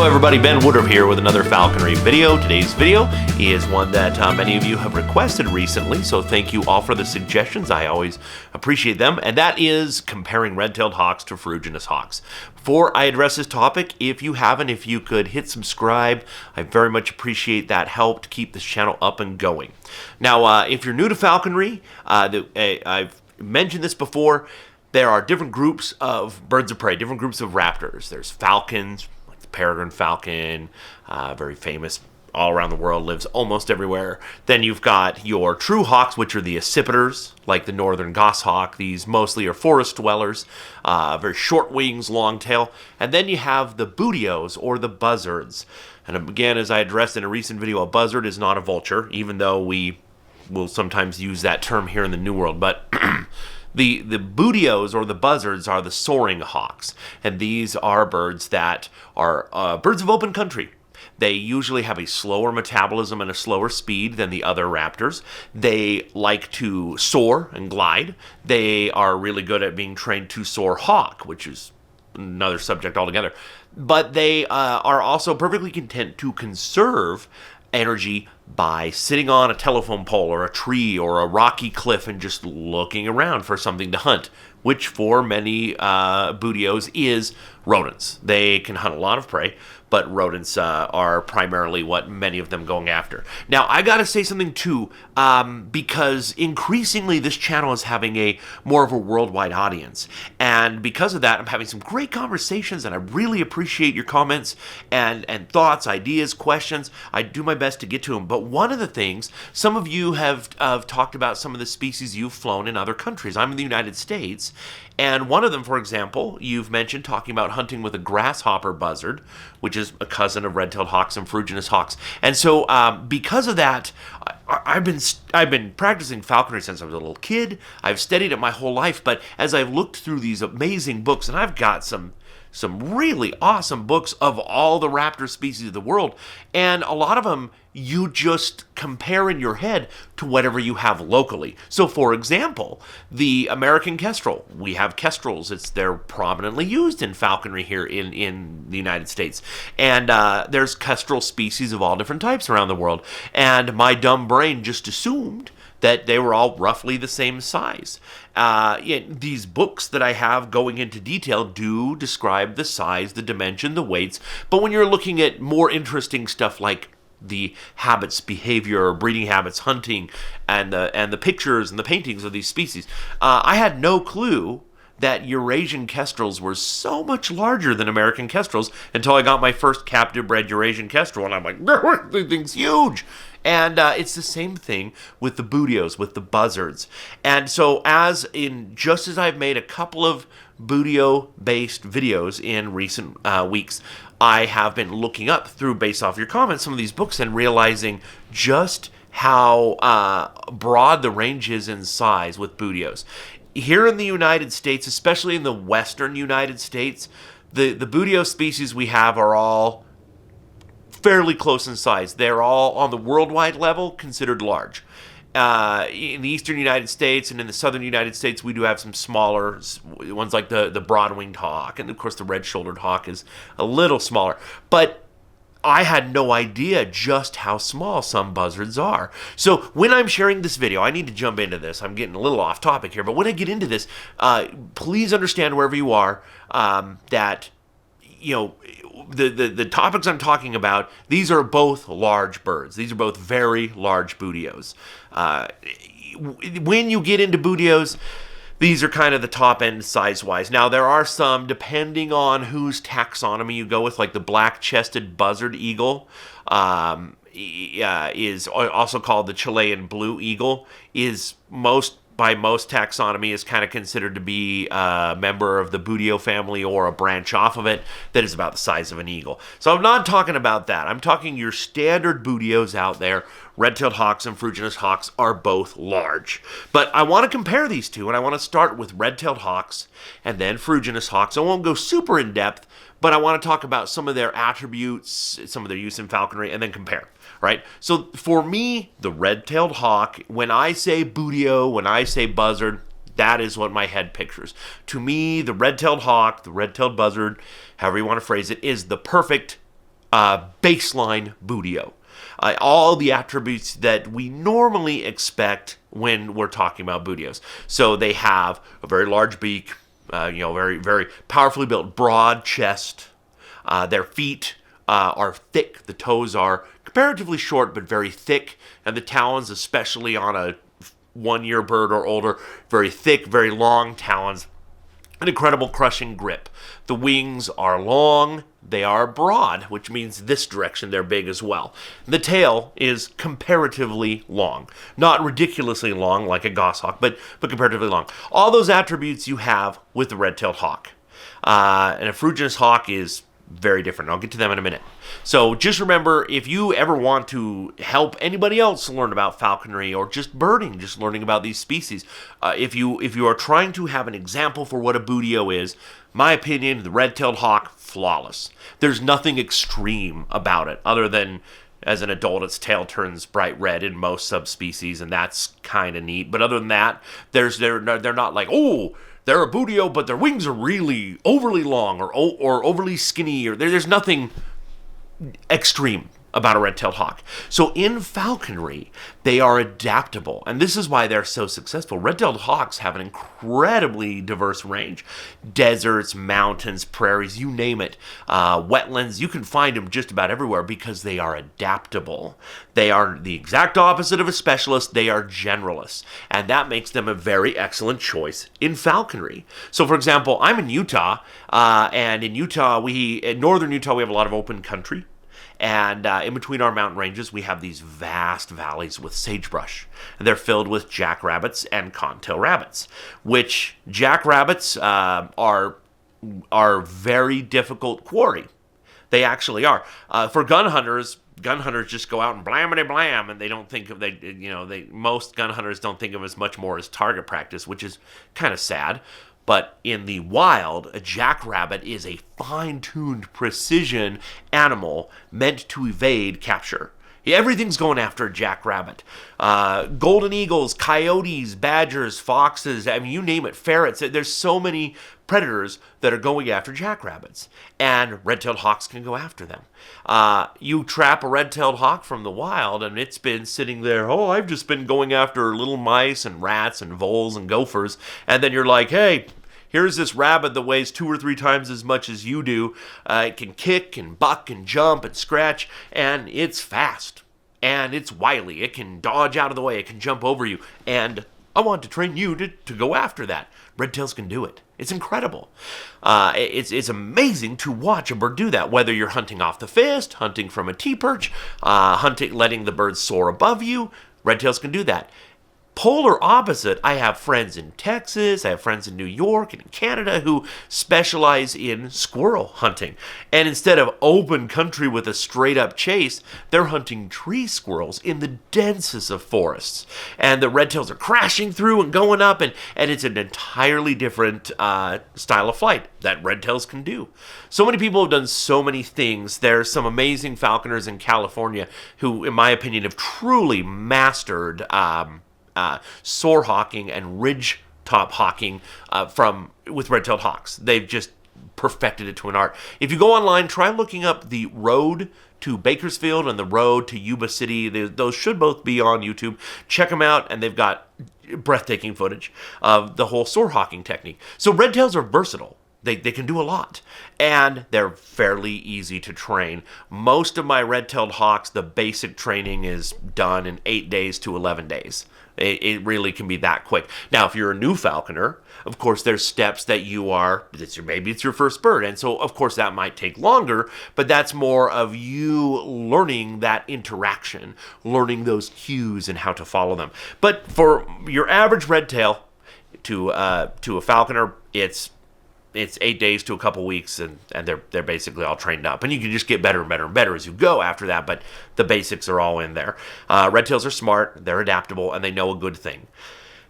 Hello everybody, Ben Woodruff here with another Falconry video. Today's video is one that many of you have requested recently, so thank you all for the suggestions. I always appreciate them, and that is comparing red-tailed hawks to ferruginous hawks. Before I address this topic, if you haven't, if you could hit subscribe, I very much appreciate that help to keep this channel up and going. Now, if you're new to Falconry, I've mentioned this before, there are different groups of birds of prey, different groups of raptors. There's falcons, peregrine falcon, very famous all around the world, lives almost everywhere. Then you've got your true hawks, which are the accipiters, like the northern goshawk. These mostly are forest dwellers, very short wings, long tail. And then you have the buteos, or the buzzards. And again, as I addressed in a recent video, a buzzard is not a vulture, even though we will sometimes use that term here in the New World. But The buteos, or the buzzards, are the soaring hawks, and these are birds that are birds of open country. They usually have a slower metabolism and a slower speed than the other raptors. They like to soar and glide. They are really good at being trained to soar hawk, which is another subject altogether. But they are also perfectly content to conserve energy by sitting on a telephone pole or a tree or a rocky cliff and just looking around for something to hunt, which for many buteos is rodents. They can hunt a lot of prey, but rodents are primarily what many of them going after. Now, I gotta say something too, because increasingly this channel is having a more of a worldwide audience, and because of that, I'm having some great conversations, and I really appreciate your comments and thoughts, ideas, questions. I do my best to get to them, but one of the things, some of you have talked about some of the species you've flown in other countries. I'm in the United States, and one of them, for example, you've mentioned talking about hunting with a grasshopper buzzard, which is a cousin of red-tailed hawks and ferruginous hawks. And so because of that, I've been practicing falconry since I was a little kid. I've studied it my whole life, but as I've looked through these amazing books, and I've got some really awesome books of all the raptor species of the world, and a lot of them you just compare in your head to whatever you have locally. So, for example, the American kestrel. We have kestrels. They're prominently used in falconry here in the United States. And there's kestrel species of all different types around the world. And my dumb brain just assumed that they were all roughly the same size. These books that I have going into detail do describe the size, the dimension, the weights, but when you're looking at more interesting stuff like the habits, behavior, breeding habits, hunting, and the pictures and the paintings of these species, I had no clue that Eurasian kestrels were so much larger than American kestrels until I got my first captive bred Eurasian kestrel, and I'm like, this thing's huge. And it's the same thing with the buteos, with the buzzards. And so just as I've made a couple of buteo-based videos in recent weeks, I have been looking up through, based off your comments, some of these books and realizing just how broad the range is in size with buteos. Here in the United States, especially in the western United States, the buteo species we have are all fairly close in size. They're all, on the worldwide level, considered large. In the eastern United States and in the southern United States, we do have some smaller ones, like the broad-winged hawk, and of course the red-shouldered hawk is a little smaller. But I had no idea just how small some buzzards are. So when I'm sharing this video, I need to jump into this. I'm getting a little off topic here, but when I get into this, please understand, wherever you are, that the topics I'm talking about, these are both large birds. These are both very large buteos. When you get into buteos, these are kind of the top end size-wise. Now, there are some, depending on whose taxonomy you go with, like the black-chested buzzard eagle, is also called the Chilean blue eagle, is by most taxonomy is kind of considered to be a member of the buteo family or a branch off of it that is about the size of an eagle. So I'm not talking about that. I'm talking your standard buteos out there. Red-tailed hawks and ferruginous hawks are both large. But I want to compare these two, and I want to start with red-tailed hawks and then ferruginous hawks. I won't go super in-depth, but I want to talk about some of their attributes, some of their use in falconry, and then compare. Right? So for me, the red-tailed hawk, when I say buteo, when I say buzzard, that is what my head pictures. To me, the red-tailed hawk, the red-tailed buzzard, however you want to phrase it, is the perfect baseline buteo. All the attributes that we normally expect when we're talking about buteos. So they have a very large beak, very, very powerfully built, broad chest. Their feet are thick. The toes are comparatively short, but very thick. And the talons, especially on a 1-year bird or older, very thick, very long talons. An incredible crushing grip. The wings are long, they are broad, which means this direction they're big as well. The tail is comparatively long. Not ridiculously long like a goshawk, but comparatively long. All those attributes you have with the red-tailed hawk. And a Ferruginous hawk is very different. I'll get to them in a minute. So just remember, if you ever want to help anybody else learn about falconry or just birding, just learning about these species, if you are trying to have an example for what a buteo is, my opinion, the red-tailed hawk, flawless. There's nothing extreme about it other than as an adult its tail turns bright red in most subspecies, and that's kind of neat. But other than that, they're not like, oh, they're a buteo, but their wings are really overly long or overly skinny, or there's nothing extreme about a red-tailed hawk. So in falconry, they are adaptable, and this is why they're so successful. Red-tailed hawks have an incredibly diverse range. Deserts, mountains, prairies, you name it. Wetlands, you can find them just about everywhere because they are adaptable. They are the exact opposite of a specialist. They are generalists, and that makes them a very excellent choice in falconry. So for example, I'm in Utah, and in northern Utah, we have a lot of open country. And in between our mountain ranges, we have these vast valleys with sagebrush. And they're filled with jackrabbits and cottontail rabbits, which jackrabbits are very difficult quarry. They actually are. For gun hunters just go out and blamity blam, and they don't think of most gun hunters don't think of as much more as target practice, which is kind of sad. But in the wild, a jackrabbit is a fine-tuned precision animal meant to evade capture. Everything's going after a jackrabbit. Golden eagles, coyotes, badgers, foxes, I mean, you name it, ferrets. There's so many predators that are going after jackrabbits. And red-tailed hawks can go after them. You trap a red-tailed hawk from the wild, and it's been sitting there, I've just been going after little mice and rats and voles and gophers. And then you're like, hey, here's this rabbit that weighs 2 or 3 times as much as you do. It can kick and buck and jump and scratch, and it's fast. And it's wily. It can dodge out of the way. It can jump over you. And I want to train you to go after that. Redtails can do it. It's incredible. It's amazing to watch a bird do that, whether you're hunting off the fist, hunting from a T-perch, letting the bird soar above you. Redtails can do that. Polar opposite, I have friends in Texas, I have friends in New York and in Canada who specialize in squirrel hunting. And instead of open country with a straight-up chase, they're hunting tree squirrels in the densest of forests. And the redtails are crashing through and going up, and it's an entirely different style of flight that redtails can do. So many people have done so many things. There's some amazing falconers in California who, in my opinion, have truly mastered soar hawking and ridge top hawking with red-tailed hawks. They've just perfected it to an art. If you go online, try looking up the road to Bakersfield and the road to Yuba City. Those should both be on YouTube. Check them out, and they've got breathtaking footage of the whole soar hawking technique. So redtails are versatile. They can do a lot, and they're fairly easy to train. Most of my red-tailed hawks, the basic training is done in 8 days to 11 days. It really can be that quick. Now, if you're a new falconer, of course, there's steps that maybe it's your first bird, and so, of course, that might take longer, but that's more of you learning that interaction, learning those cues and how to follow them. But for your average redtail, to a falconer, it's 8 days to a couple weeks, and they're basically all trained up. And you can just get better and better and better as you go after that, but the basics are all in there. Redtails are smart, they're adaptable, and they know a good thing.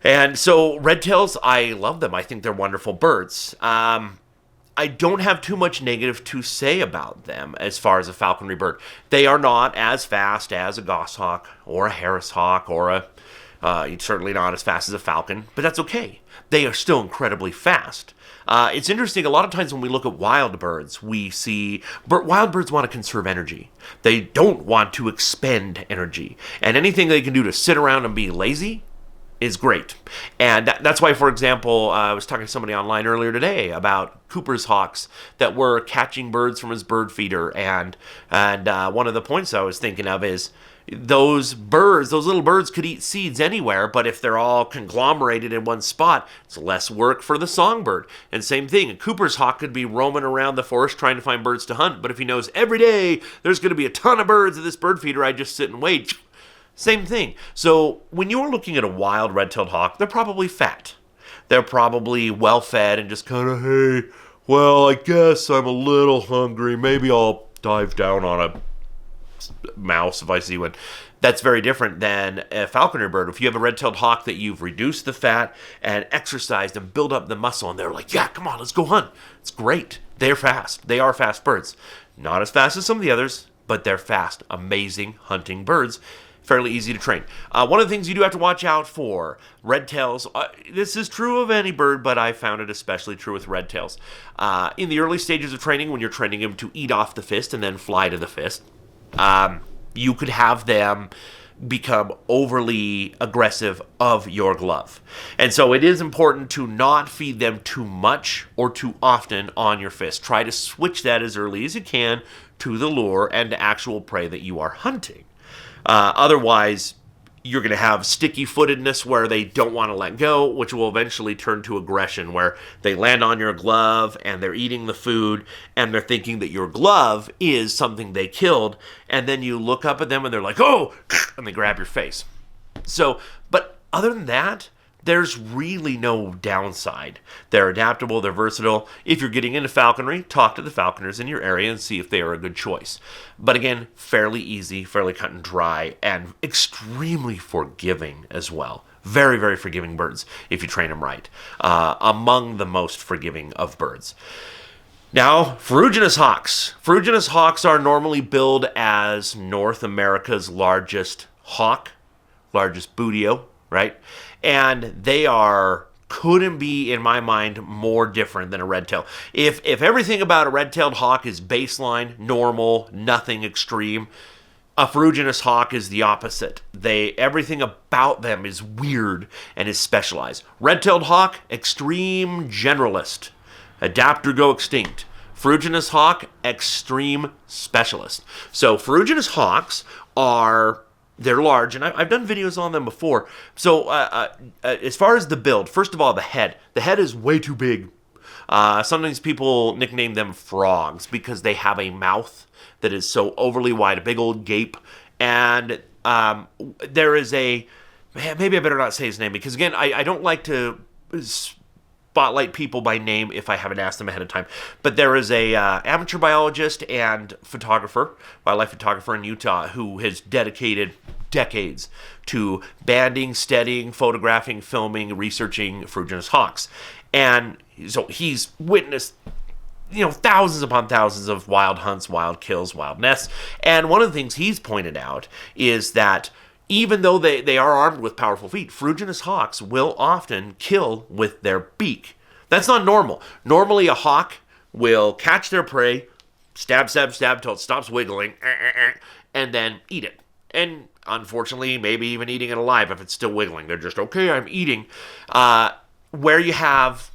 And so redtails, I love them. I think they're wonderful birds. I don't have too much negative to say about them as far as a falconry bird. They are not as fast as a goshawk or a Harris hawk or a It's certainly not as fast as a falcon, but that's okay. They are still incredibly fast. It's interesting, a lot of times when we look at wild birds, we see wild birds want to conserve energy. They don't want to expend energy. And anything they can do to sit around and be lazy is great. And that's why, for example, I was talking to somebody online earlier today about Cooper's hawks that were catching birds from his bird feeder. And one of the points I was thinking of is those little birds could eat seeds anywhere, but if they're all conglomerated in one spot, it's less work for the songbird. And same thing, a Cooper's hawk could be roaming around the forest trying to find birds to hunt, but if he knows every day there's going to be a ton of birds at this bird feeder, I just sit and wait. Same thing. So when you're looking at a wild red-tailed hawk, they're probably fat. They're probably well-fed and just kind of, hey, well, I guess I'm a little hungry. Maybe I'll dive down on a mouse if I see one. That's very different than a falconry bird. If you have a red-tailed hawk that you've reduced the fat and exercised and built up the muscle, and they're like, yeah, come on, let's go hunt. It's great. They're fast. They are fast birds. Not as fast as some of the others, but they're fast. Amazing hunting birds. Fairly easy to train. One of the things you do have to watch out for, red tails, this is true of any bird, but I found it especially true with red tails. In the early stages of training, when you're training them to eat off the fist and then fly to the fist, you could have them become overly aggressive of your glove. And so it is important to not feed them too much or too often on your fist. Try to switch that as early as you can to the lure and to actual prey that you are hunting. Otherwise, you're going to have sticky footedness where they don't want to let go, which will eventually turn to aggression, where they land on your glove and they're eating the food and they're thinking that your glove is something they killed. And then you look up at them and they're like, oh, and they grab your face. So, but other than that, there's really no downside. They're adaptable, they're versatile. If you're getting into falconry, talk to the falconers in your area and see if they are a good choice. But again, fairly easy, fairly cut and dry, and extremely forgiving as well. Very, very forgiving birds if you train them right. Among the most forgiving of birds. Now, Ferruginous hawks. Ferruginous hawks are normally billed as North America's largest hawk, largest buteo, right? And they couldn't be, in my mind, more different than a red-tail. If everything about a red-tailed hawk is baseline, normal, nothing extreme, a Ferruginous hawk is the opposite. Everything about them is weird and is specialized. Red-tailed hawk, extreme generalist. Adapt or go extinct. Ferruginous hawk, extreme specialist. So Ferruginous hawks they're large, and I've done videos on them before. So as far as the build, first of all, the head. The head is way too big. Sometimes people nickname them frogs because they have a mouth that is so overly wide, a big old gape. And there is maybe I better not say his name because, again, I don't like to spotlight people by name if I haven't asked them ahead of time. But there is a amateur biologist and wildlife photographer in Utah who has dedicated decades to banding, studying, photographing, filming, researching Ferruginous hawks. And so he's witnessed thousands upon thousands of wild hunts, wild kills, wild nests. And one of the things he's pointed out is that even though they are armed with powerful feet, Ferruginous hawks will often kill with their beak. That's not normal. Normally, a hawk will catch their prey, stab, stab, stab till it stops wiggling, and then eat it. And unfortunately, maybe even eating it alive if it's still wiggling. They're just, okay, I'm eating. Where you have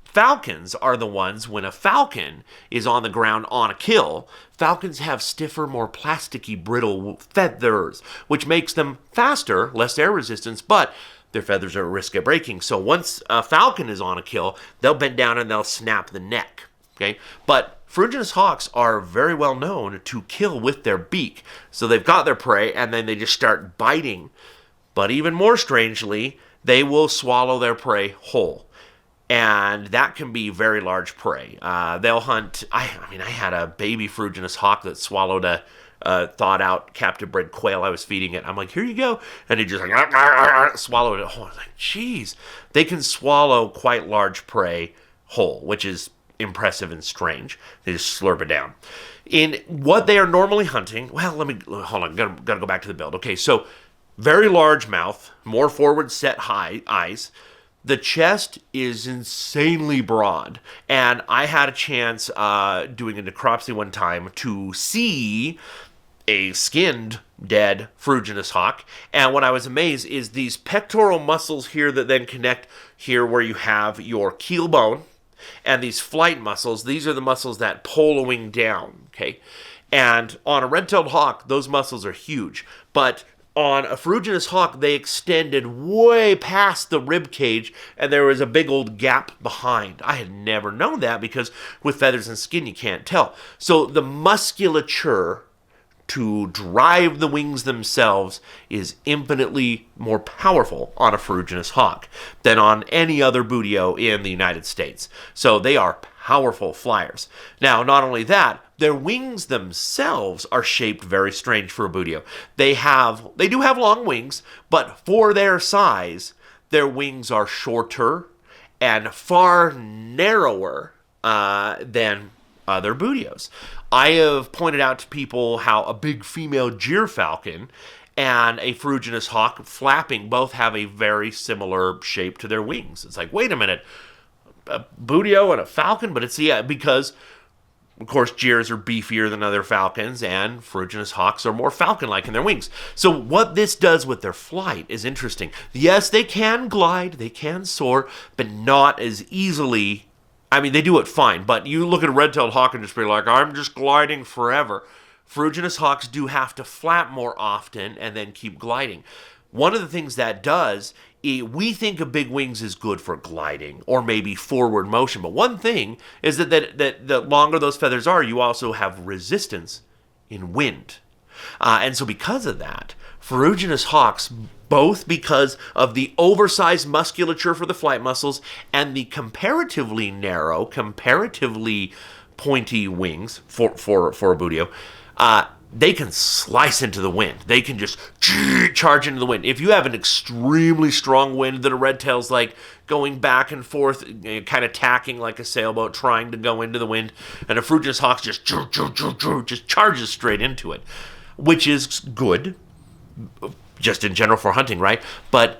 falcons are the ones, when a falcon is on the ground on a kill, falcons have stiffer, more plasticky, brittle feathers, which makes them faster, less air resistance, but their feathers are at risk of breaking. So once a falcon is on a kill, they'll bend down and they'll snap the neck. Okay, but Ferruginous hawks are very well known to kill with their beak. So they've got their prey and then they just start biting. But even more strangely, they will swallow their prey whole. And that can be very large prey. They'll hunt. I had a baby Ferruginous hawk that swallowed a thawed-out captive-bred quail I was feeding it. I'm like, here you go. And it just swallowed it. Oh, I was like, geez. They can swallow quite large prey whole, which is impressive and strange. They just slurp it down. In what they are normally hunting, well, hold on. Gotta go back to the build. Okay, so very large mouth, more forward set high eyes. The chest is insanely broad, and I had a chance doing a necropsy one time to see a skinned, dead Ferruginous hawk, and what I was amazed is these pectoral muscles here that then connect here where you have your keel bone, and these flight muscles, these are the muscles that pull a wing down, okay? And on a red-tailed hawk, those muscles are huge, but on a Ferruginous hawk, they extended way past the rib cage, and there was a big old gap behind. I had never known that because with feathers and skin, you can't tell. So the musculature to drive the wings themselves is infinitely more powerful on a Ferruginous hawk than on any other buteo in the United States. So they are powerful flyers. Now, not only that, their wings themselves are shaped very strange for a buteo. They do have long wings, but for their size, their wings are shorter and far narrower than other buteos. I have pointed out to people how a big female gyrfalcon and a Ferruginous hawk flapping both have a very similar shape to their wings. It's like, wait a minute, a buteo and a falcon? But it's, yeah, because, of course, gyrs are beefier than other falcons, and Ferruginous hawks are more falcon-like in their wings. So what this does with their flight is interesting. Yes, they can glide, they can soar, but not as easily. I mean, they do it fine, but you look at a red-tailed hawk and just be like, I'm just gliding forever. Ferruginous hawks do have to flap more often and then keep gliding. One of the things that does, we think of big wings as good for gliding or maybe forward motion, but one thing is that the longer those feathers are, you also have resistance in wind. And so because of that, Ferruginous hawks, both because of the oversized musculature for the flight muscles and the comparatively narrow, comparatively pointy wings for a buteo, they can slice into the wind. They can just charge into the wind. If you have an extremely strong wind that a redtail's like going back and forth, kind of tacking like a sailboat, trying to go into the wind, and a Ferruginous hawk just charges straight into it, which is good, just in general for hunting, right? But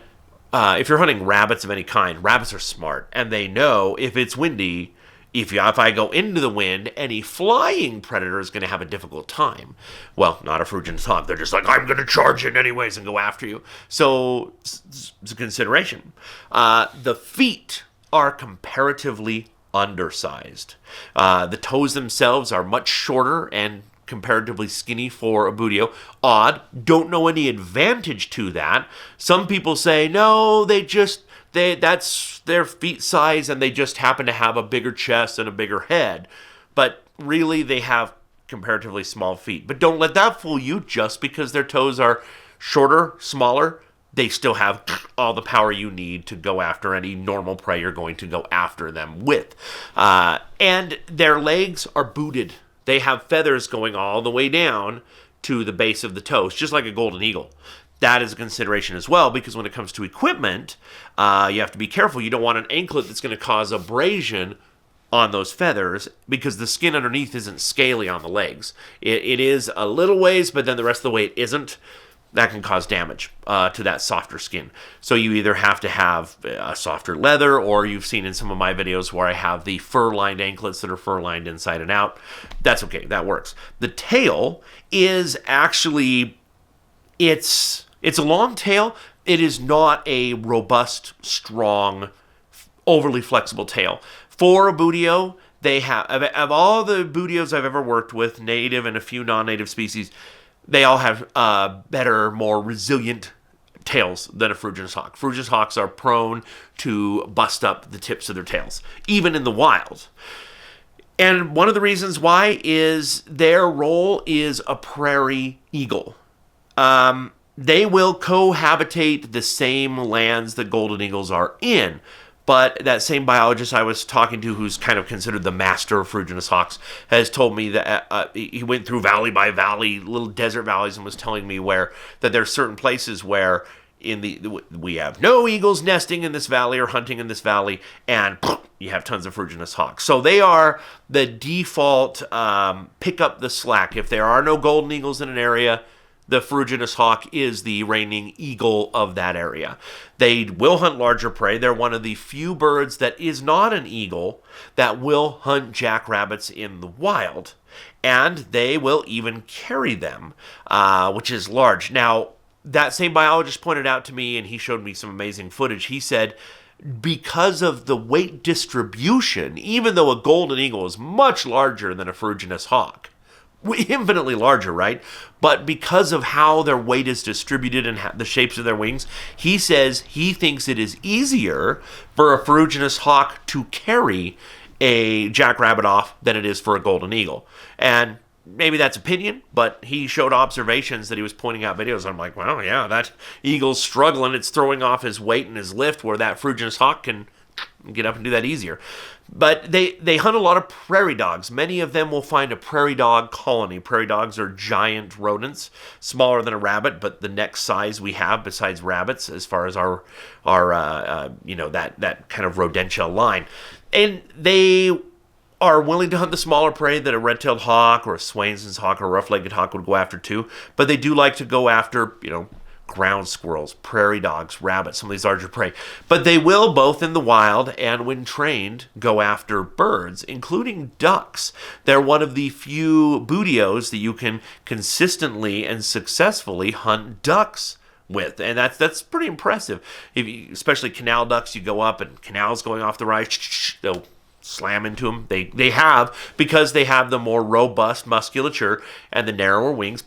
if you're hunting rabbits of any kind, rabbits are smart, and they know if it's windy, if I go into the wind, any flying predator is going to have a difficult time. Well, not a Ferruginous hawk. They're just like, I'm going to charge in anyways and go after you. So it's a consideration. The feet are comparatively undersized. The toes themselves are much shorter and comparatively skinny for a buteo. Odd. Don't know any advantage to that. Some people say, no, that's their feet size and they just happen to have a bigger chest and a bigger head. But really, they have comparatively small feet. But don't let that fool you. Just because their toes are shorter, smaller, they still have all the power you need to go after any normal prey you're going to go after them with. And their legs are booted. They have feathers going all the way down to the base of the toes, just like a golden eagle. That is a consideration as well, because when it comes to equipment, you have to be careful. You don't want an anklet that's going to cause abrasion on those feathers, because the skin underneath isn't scaly on the legs. It is a little ways, but then the rest of the way it isn't. That can cause damage to that softer skin. So you either have to have a softer leather, or you've seen in some of my videos where I have the fur-lined anklets that are fur-lined inside and out. That's okay. That works. The tail is actually, it's a long tail. It is not a robust, strong, overly flexible tail. For a buteo, they have, of all the buteos I've ever worked with, native and a few non-native species, they all have better, more resilient tails than a Ferruginous hawk. Ferruginous hawks are prone to bust up the tips of their tails, even in the wild. And one of the reasons why is their role is a prairie eagle. They will cohabitate the same lands that golden eagles are in. But that same biologist I was talking to, who's kind of considered the master of Ferruginous hawks, has told me that he went through valley by valley, little desert valleys, and was telling me that there are certain places where we have no eagles nesting in this valley or hunting in this valley, and you have tons of Ferruginous hawks. So they are the default pick up the slack. If there are no golden eagles in an area, the Ferruginous hawk is the reigning eagle of that area. They will hunt larger prey. They're one of the few birds that is not an eagle that will hunt jackrabbits in the wild. And they will even carry them, which is large. Now, that same biologist pointed out to me, and he showed me some amazing footage. He said, because of the weight distribution, even though a golden eagle is much larger than a Ferruginous hawk, infinitely larger, right? But because of how their weight is distributed and the shapes of their wings, he says he thinks it is easier for a Ferruginous hawk to carry a jackrabbit off than it is for a golden eagle. And maybe that's opinion, but he showed observations that he was pointing out videos. I'm like, well, yeah, that eagle's struggling. It's throwing off his weight and his lift, where that Ferruginous hawk can get up and do that easier. But they hunt a lot of prairie dogs. Many of them will find a prairie dog colony. Prairie dogs are giant rodents, smaller than a rabbit, but the next size we have besides rabbits, as far as our that kind of rodentia line. And they are willing to hunt the smaller prey that a red-tailed hawk or a Swainson's hawk or a rough-legged hawk would go after too. But they do like to go after, ground squirrels, prairie dogs, rabbits, some of these larger prey. But they will, both in the wild and when trained, go after birds, including ducks. They're one of the few buteos that you can consistently and successfully hunt ducks with, and that's pretty impressive. Especially canal ducks, you go up and canals going off the rise, they'll slam into them. They have, because they have the more robust musculature and the narrower wings,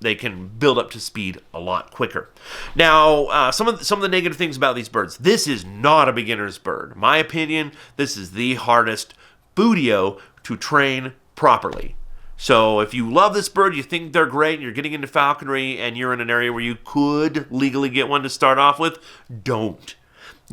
they can build up to speed a lot quicker. Now, some of the negative things about these birds. This is not a beginner's bird. In my opinion, this is the hardest buteo to train properly. So if you love this bird, you think they're great, and you're getting into falconry, and you're in an area where you could legally get one to start off with, don't.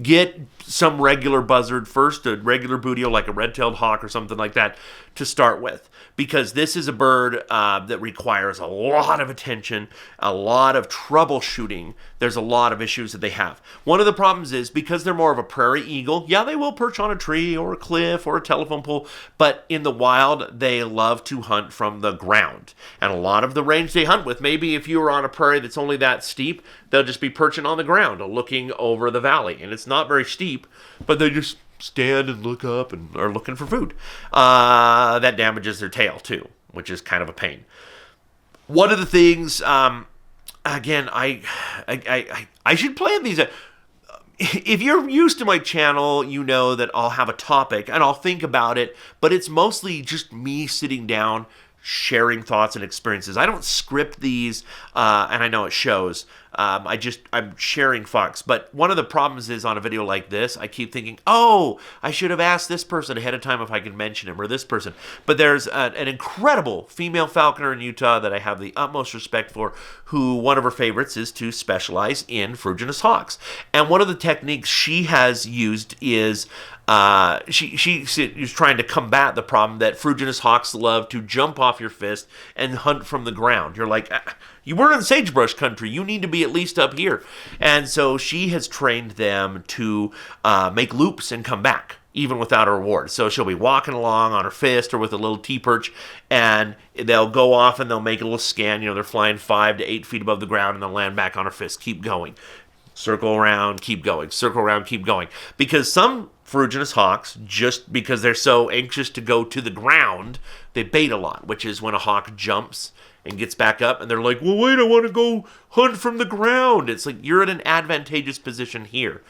Get some regular buzzard first, a regular buteo like a red-tailed hawk or something like that to start with, because this is a bird that requires a lot of attention, a lot of troubleshooting. There's a lot of issues that they have. One of the problems is, because they're more of a prairie eagle, yeah, they will perch on a tree or a cliff or a telephone pole, but in the wild, they love to hunt from the ground. And a lot of the range they hunt with, maybe if you were on a prairie that's only that steep, they'll just be perching on the ground, looking over the valley. And it's not very steep, but they just stand and look up and are looking for food. That damages their tail too, which is kind of a pain. One of the things, again, I should plan these. If you're used to my channel, you know that I'll have a topic and I'll think about it, but it's mostly just me sitting down, sharing thoughts and experiences. I don't script these, and I know it shows. I'm sharing facts. But one of the problems is, on a video like this, I keep thinking, oh, I should have asked this person ahead of time if I could mention him, or this person. But there's an incredible female falconer in Utah that I have the utmost respect for, who one of her favorites is to specialize in Ferruginous hawks. And one of the techniques she has used is she's trying to combat the problem that Ferruginous hawks love to jump off your fist and hunt from the ground. You're like, you were in sagebrush country. You need to be at least up here. And so she has trained them to make loops and come back, even without a reward. So she'll be walking along on her fist or with a little T-perch, and they'll go off and they'll make a little scan. They're flying 5 to 8 feet above the ground, and they'll land back on her fist. Keep going. Circle around, keep going. Circle around, keep going. Because some Ferruginous hawks, just because they're so anxious to go to the ground, they bait a lot, which is when a hawk jumps and gets back up, and they're like, well, wait, I want to go hunt from the ground. It's like, you're in an advantageous position here.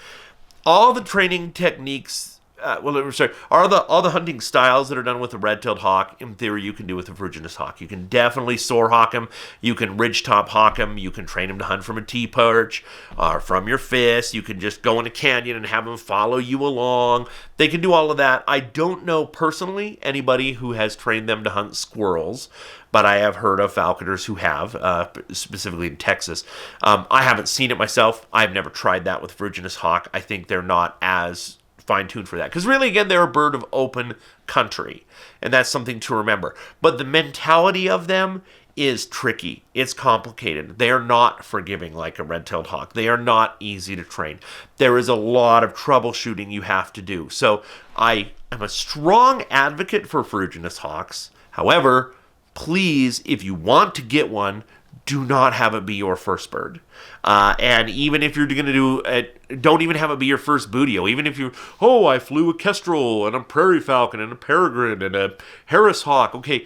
All the training techniques, all the hunting styles that are done with a red-tailed hawk, in theory, you can do with a Ferruginous hawk. You can definitely soar hawk him. You can ridgetop hawk him. You can train him to hunt from a T-perch or from your fist. You can just go in a canyon and have him follow you along. They can do all of that. I don't know personally anybody who has trained them to hunt squirrels, but I have heard of falconers who have, specifically in Texas. I haven't seen it myself. I've never tried that with Ferruginous hawk. I think they're not as fine-tuned for that. Because really, again, they're a bird of open country, and that's something to remember. But the mentality of them is tricky. It's complicated. They are not forgiving like a red-tailed hawk. They are not easy to train. There is a lot of troubleshooting you have to do. So I am a strong advocate for Ferruginous hawks. However, please, if you want to get one, do not have it be your first bird. And even if you're going to do it, don't even have it be your first buteo. Even if I flew a kestrel and a prairie falcon and a peregrine and a Harris hawk. Okay,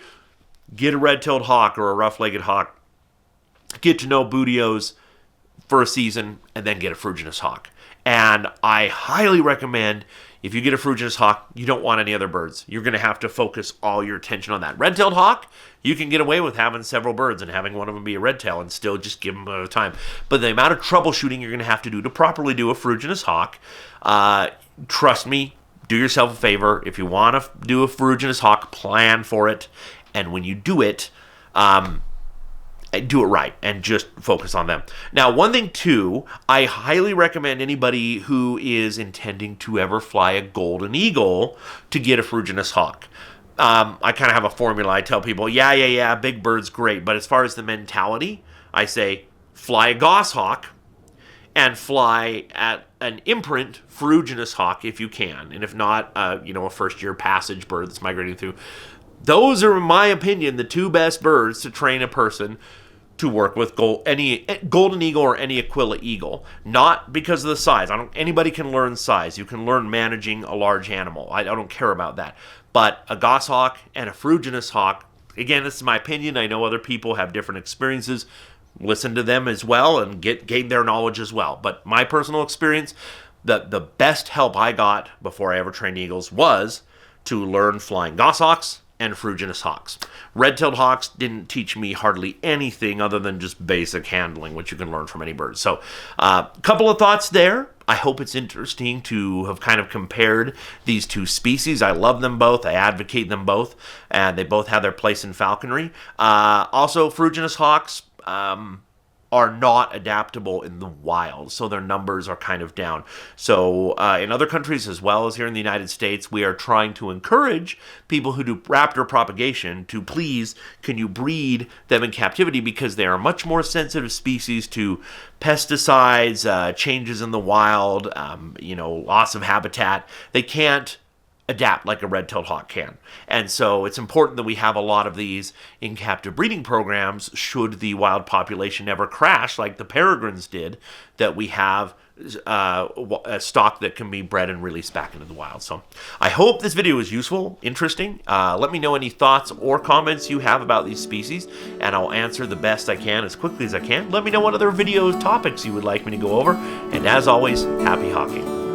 get a red-tailed hawk or a rough-legged hawk. Get to know buteos for a season and then get a Ferruginous hawk. And I highly recommend, if you get a Ferruginous hawk, you don't want any other birds. You're going to have to focus all your attention on that. Red-tailed hawk, you can get away with having several birds and having one of them be a red-tail and still just give them a time. But the amount of troubleshooting you're going to have to do to properly do a Ferruginous hawk, trust me, do yourself a favor. If you want to do a Ferruginous hawk, plan for it. And when you do it, do it right and just focus on them. Now, one thing too, I highly recommend anybody who is intending to ever fly a golden eagle to get a Ferruginous hawk. I kind of have a formula. I tell people, yeah, big bird's great. But as far as the mentality, I say fly a goshawk and fly at an imprint Ferruginous hawk if you can. And if not, a first-year passage bird that's migrating through. Those are, in my opinion, the two best birds to train a person to work with any golden eagle or any Aquila eagle. Not because of the size. Anybody can learn size. You can learn managing a large animal. I don't care about that. But a goshawk and a Ferruginous hawk, again, this is my opinion. I know other people have different experiences. Listen to them as well and gain their knowledge as well. But my personal experience, the best help I got before I ever trained eagles was to learn flying goshawks and Ferruginous hawks. Red-tailed hawks didn't teach me hardly anything other than just basic handling, which you can learn from any bird. So, a couple of thoughts there. I hope it's interesting to have kind of compared these two species. I love them both. I advocate them both. And they both have their place in falconry. Also, Ferruginous hawks are not adaptable in the wild, so their numbers are kind of down. So in other countries as well as here in the United States, we are trying to encourage people who do raptor propagation to please, can you breed them in captivity, because they are much more sensitive species to pesticides, changes in the wild, loss of habitat. They can't adapt like a red-tailed hawk can. And so it's important that we have a lot of these in captive breeding programs should the wild population ever crash like the peregrines did, that we have a stock that can be bred and released back into the wild. So I hope this video was useful, interesting. Let me know any thoughts or comments you have about these species, and I'll answer the best I can as quickly as I can. Let me know what other video topics you would like me to go over, and as always, happy hawking.